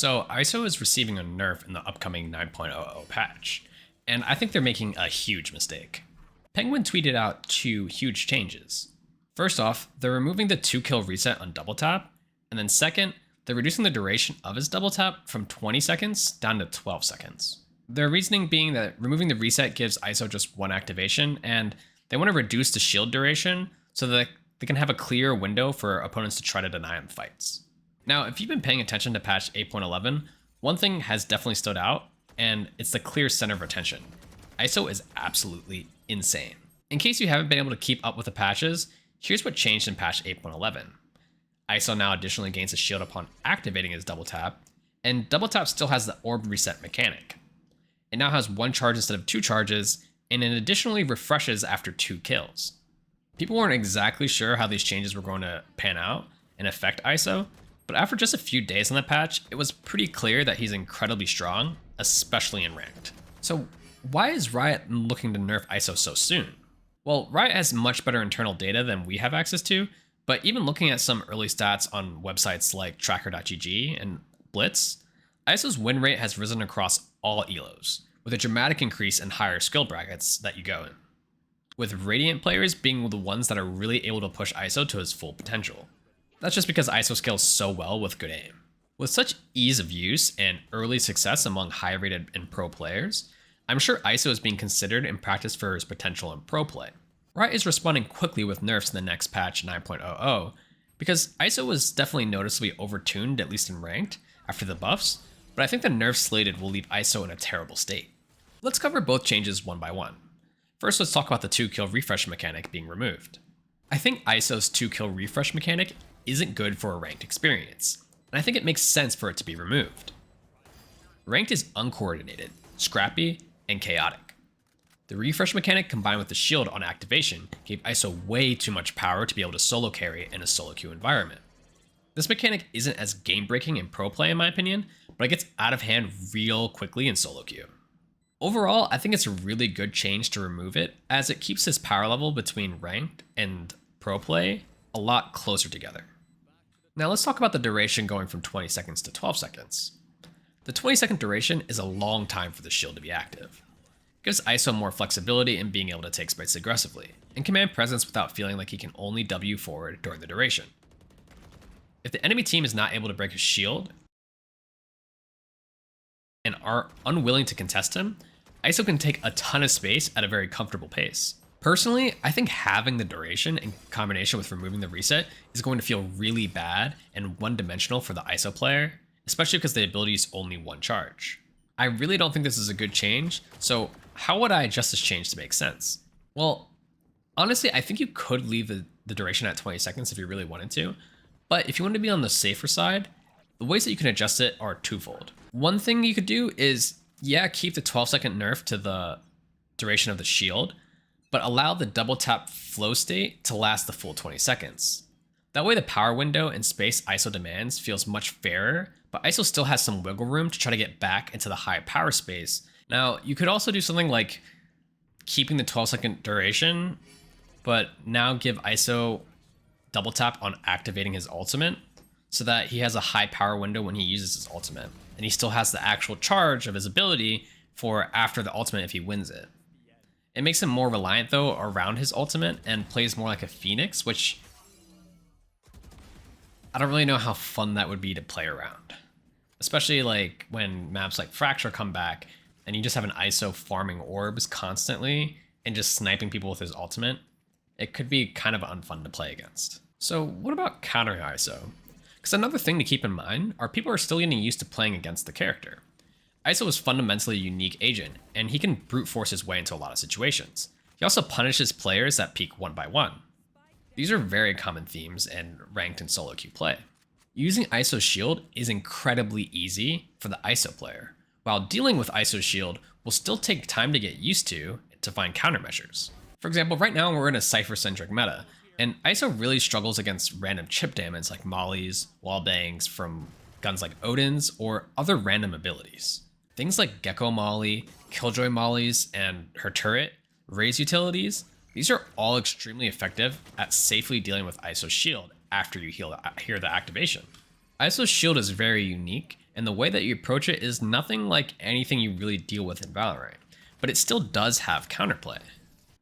So ISO is receiving a nerf in the upcoming 9.00 patch, and I think they're making a huge mistake. Penguin tweeted out two huge changes. First off, they're removing the 2-kill reset on double tap, and then second, they're reducing the duration of his double tap from 20 seconds down to 12 seconds. Their reasoning being that removing the reset gives ISO just one activation, and they want to reduce the shield duration so that they can have a clear window for opponents to try to deny him fights. Now, if you've been paying attention to patch 8.11, one thing has definitely stood out, and it's the clear center of attention. ISO is absolutely insane. In case you haven't been able to keep up with the patches, here's what changed in patch 8.11. ISO now additionally gains a shield upon activating his double tap, and double tap still has the orb reset mechanic. It now has 1 charge instead of 2 charges, and it additionally refreshes after 2 kills. People weren't exactly sure how these changes were going to pan out and affect ISO, but after just a few days on the patch, it was pretty clear that he's incredibly strong, especially in ranked. So why is Riot looking to nerf ISO so soon? Well, Riot has much better internal data than we have access to, but even looking at some early stats on websites like tracker.gg and Blitz, ISO's win rate has risen across all elos, with a dramatic increase in higher skill brackets that you go in, with Radiant players being the ones that are really able to push ISO to his full potential. That's just because ISO scales so well with good aim. With such ease of use and early success among high-rated and pro players, I'm sure ISO is being considered in practice for his potential in pro play. Riot is responding quickly with nerfs in the next patch 9.00, because ISO was definitely noticeably overtuned, at least in ranked, after the buffs, but I think the nerfs slated will leave ISO in a terrible state. Let's cover both changes one by one. First, let's talk about the 2-kill refresh mechanic being removed. I think ISO's 2-kill refresh mechanic isn't good for a ranked experience, and I think it makes sense for it to be removed. Ranked is uncoordinated, scrappy, and chaotic. The refresh mechanic combined with the shield on activation gave ISO way too much power to be able to solo carry in a solo queue environment. This mechanic isn't as game-breaking in pro play in my opinion, but it gets out of hand real quickly in solo queue. Overall, I think it's a really good change to remove it, as it keeps his power level between ranked and pro play a lot closer together. Now let's talk about the duration going from 20 seconds to 12 seconds. The 20-second duration is a long time for the shield to be active. It gives ISO more flexibility in being able to take sprites aggressively, and command presence without feeling like he can only W forward during the duration. If the enemy team is not able to break his shield and are unwilling to contest him, ISO can take a ton of space at a very comfortable pace. Personally, I think having the duration in combination with removing the reset is going to feel really bad and one-dimensional for the ISO player, especially because the ability is only 1 charge. I really don't think this is a good change, so how would I adjust this change to make sense? Well, honestly, I think you could leave the duration at 20 seconds if you really wanted to, but if you want to be on the safer side, the ways that you can adjust it are twofold. One thing you could do is, yeah, keep the 12-second nerf to the duration of the shield, but allow the double tap flow state to last the full 20 seconds. That way the power window and space ISO demands feels much fairer, but ISO still has some wiggle room to try to get back into the high power space. Now, you could also do something like keeping the 12-second duration, but now give ISO double tap on activating his ultimate so that he has a high power window when he uses his ultimate, and he still has the actual charge of his ability for after the ultimate if he wins it. It makes him more reliant though around his ultimate and plays more like a Phoenix, which I don't really know how fun that would be to play around. Especially like when maps like Fracture come back and you just have an ISO farming orbs constantly and just sniping people with his ultimate. It could be kind of unfun to play against. So what about countering ISO? Because another thing to keep in mind are people are still getting used to playing against the character. ISO is fundamentally a unique agent, and he can brute force his way into a lot of situations. He also punishes players that peek 1 by 1. These are very common themes in ranked and solo queue play. Using ISO shield is incredibly easy for the ISO player, while dealing with ISO shield will still take time to get used to find countermeasures. For example, right now we're in a Cypher-centric meta, and ISO really struggles against random chip damage like mollies, wallbangs from guns like Odin's, or other random abilities. Things like Gecko Molly, Killjoy Mollies, and her turret, raise utilities, these are all extremely effective at safely dealing with ISO shield after you hear the activation. ISO shield is very unique and the way that you approach it is nothing like anything you really deal with in Valorant, but it still does have counterplay.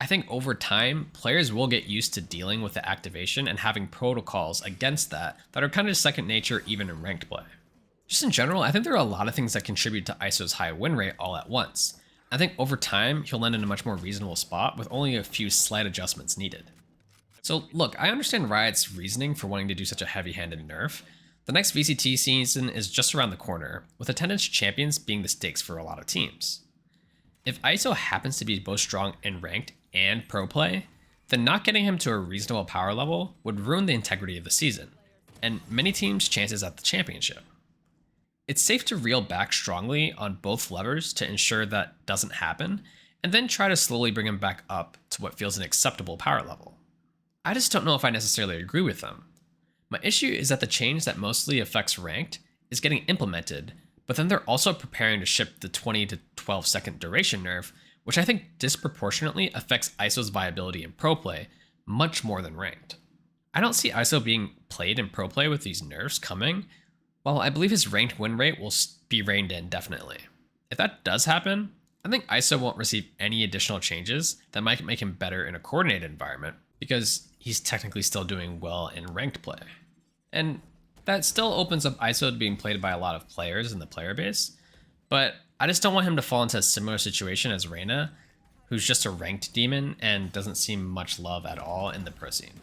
I think over time, players will get used to dealing with the activation and having protocols against that are kind of second nature even in ranked play. Just in general, I think there are a lot of things that contribute to ISO's high win rate all at once. I think over time, he'll land in a much more reasonable spot with only a few slight adjustments needed. So look, I understand Riot's reasoning for wanting to do such a heavy-handed nerf. The next VCT season is just around the corner, with attendance champions being the stakes for a lot of teams. If ISO happens to be both strong in ranked and pro play, then not getting him to a reasonable power level would ruin the integrity of the season, and many teams' chances at the championship. It's safe to reel back strongly on both levers to ensure that doesn't happen, and then try to slowly bring him back up to what feels an acceptable power level. I just don't know if I necessarily agree with them. My issue is that the change that mostly affects ranked is getting implemented, but then they're also preparing to ship the 20 to 12 second duration nerf, which I think disproportionately affects ISO's viability in pro play much more than ranked. I don't see ISO being played in pro play with these nerfs coming, while I believe his ranked win rate will be reined in definitely. If that does happen, I think ISO won't receive any additional changes that might make him better in a coordinated environment, because he's technically still doing well in ranked play. And that still opens up ISO to being played by a lot of players in the player base, but I just don't want him to fall into a similar situation as Reyna, who's just a ranked demon and doesn't see much love at all in the pro scene.